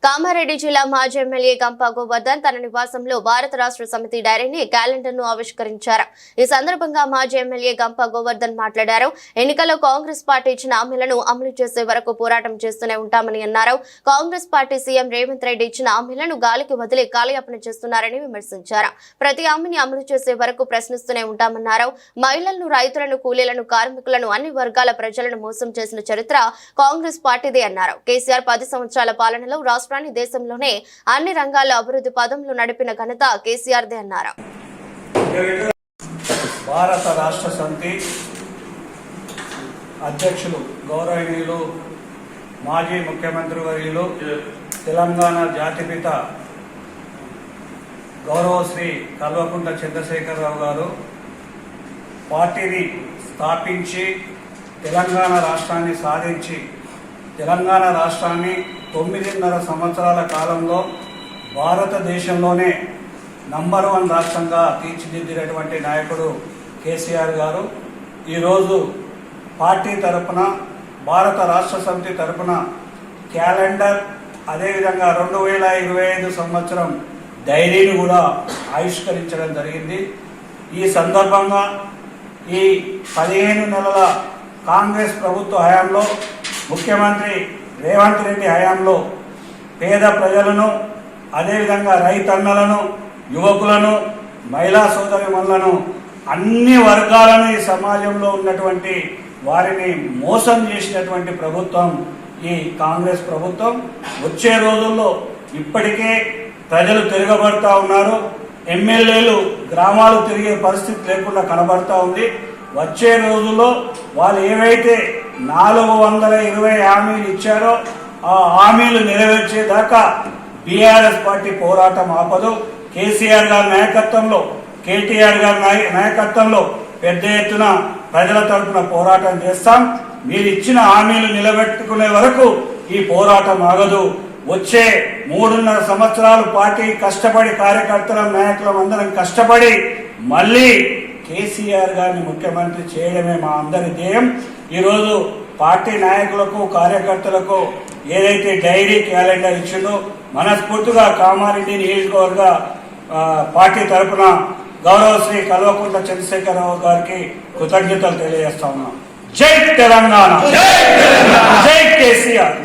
కామారెడ్డి జిల్లా మాజీ ఎమ్మెల్యే గంప గోవర్ధన్ తన నివాసంలో భారత రాష్ట్ర సమితి డైరీని క్యాలెండర్ ను ఆవిష్కరించారు. ఈ సందర్భంగా మాజీ ఎమ్మెల్యే గంప గోవర్ధన్ మాట్లాడారు. ఎన్నికల్లో కాంగ్రెస్ పార్టీ ఇచ్చిన హామీలను అమలు చేసే వరకు పోరాటం చేస్తూనే ఉంటామని అన్నారు. కాంగ్రెస్ పార్టీ సీఎం రేవంత్ రెడ్డి ఇచ్చిన హామీలను గాలికి వదిలి కాలయాపన చేస్తున్నారని విమర్శించారు. ప్రతి హామీని అమలు చేసే వరకు ప్రశ్నిస్తూనే ఉంటామన్నారు. మహిళలను, రైతులను, కూలీలను, కార్మికులను, అన్ని వర్గాల ప్రజలను మోసం చేసిన చరిత్ర కాంగ్రెస్ పార్టీదే అన్నారు. కేసీఆర్ 10 సంవత్సరాల పాలనలో రాష్ట్రాన్ని దేశంలోనే అన్ని రంగాల్లో అభివృద్ధి పదంలో నడిపిన ఘనత కేసీఆర్దే అన్నారు. భారత రాష్ట్ర సమితి అధ్యక్షులు గౌరవనీయులు మాజీ ముఖ్యమంత్రి వర్యులు తెలంగాణ జాతిపిత గౌరవశ్రీ కల్వకుంట్ల చంద్రశేఖరరావు గారు పార్టీని స్థాపించి తెలంగాణ రాష్ట్రాన్ని సాధించి తెలంగాణ రాష్ట్రాన్ని 9.5 సంవత్సరాల కాలంలో భారతదేశంలోనే నంబర్ 1 రాష్ట్రంగా తీర్చిదిద్దినటువంటి నాయకుడు కేసీఆర్ గారు ఈరోజు పార్టీ తరపున భారత రాష్ట్ర సమితి తరపున క్యాలెండర్ అదేవిధంగా 2025 సంవత్సరం డైరీని కూడా ఆవిష్కరించడం జరిగింది. ఈ సందర్భంగా ఈ 15 నెలల కాంగ్రెస్ ప్రభుత్వ హయాంలో ముఖ్యమంత్రి రేవంత్ రెడ్డి హయాంలో పేద ప్రజలను అదేవిధంగా రైతన్నలను, యువకులను, మహిళా సోదరిమణులను, అన్ని వర్గాలను ఈ సమాజంలో ఉన్నటువంటి వారిని మోసం చేసినటువంటి ప్రభుత్వం ఈ కాంగ్రెస్ ప్రభుత్వం. వచ్చే రోజుల్లో ఇప్పటికే ప్రజలు తిరగబడతా ఉన్నారు. ఎమ్మెల్యేలు గ్రామాలు తిరిగే పరిస్థితి లేకుండా కనబడతా ఉంది. వచ్చే రోజుల్లో వాళ్ళు ఏవైతే 420 హామీలు ఇచ్చారో ఆ హామీలు నెరవేర్చేదాకా బీఆర్ఎస్ పార్టీ పోరాటం ఆపదు. కేసీఆర్ గారి నాయకత్వంలో, కేటీఆర్ గారి నాయకత్వంలో పెద్ద ఎత్తున ప్రజల తరఫున పోరాటం చేస్తాం. మీరు ఇచ్చిన హామీలు నిలబెట్టుకునే వరకు ఈ పోరాటం ఆగదు. వచ్చే 3.5 సంవత్సరాలు పార్టీ కష్టపడి కార్యకర్తల నాయకులం అందరం కష్టపడి మళ్ళీ కేసీఆర్ గారిని ముఖ్యమంత్రి చేయడమే మా అందరి ధ్యేయం. ఈరోజు పార్టీ నాయకులకు, కార్యకర్తలకు ఏదైతే డైరీ క్యాలెండర్ ఇచ్చిందో మనస్ఫూర్తిగా కామారెడ్డి నియోజకవర్గ పార్టీ తరఫున గౌరవశ్రీ కల్వకుంట్ల చంద్రశేఖరరావు గారికి కృతజ్ఞతలు తెలియజేస్తా ఉన్నాం. జై తెలంగాణ, జై కేసీఆర్.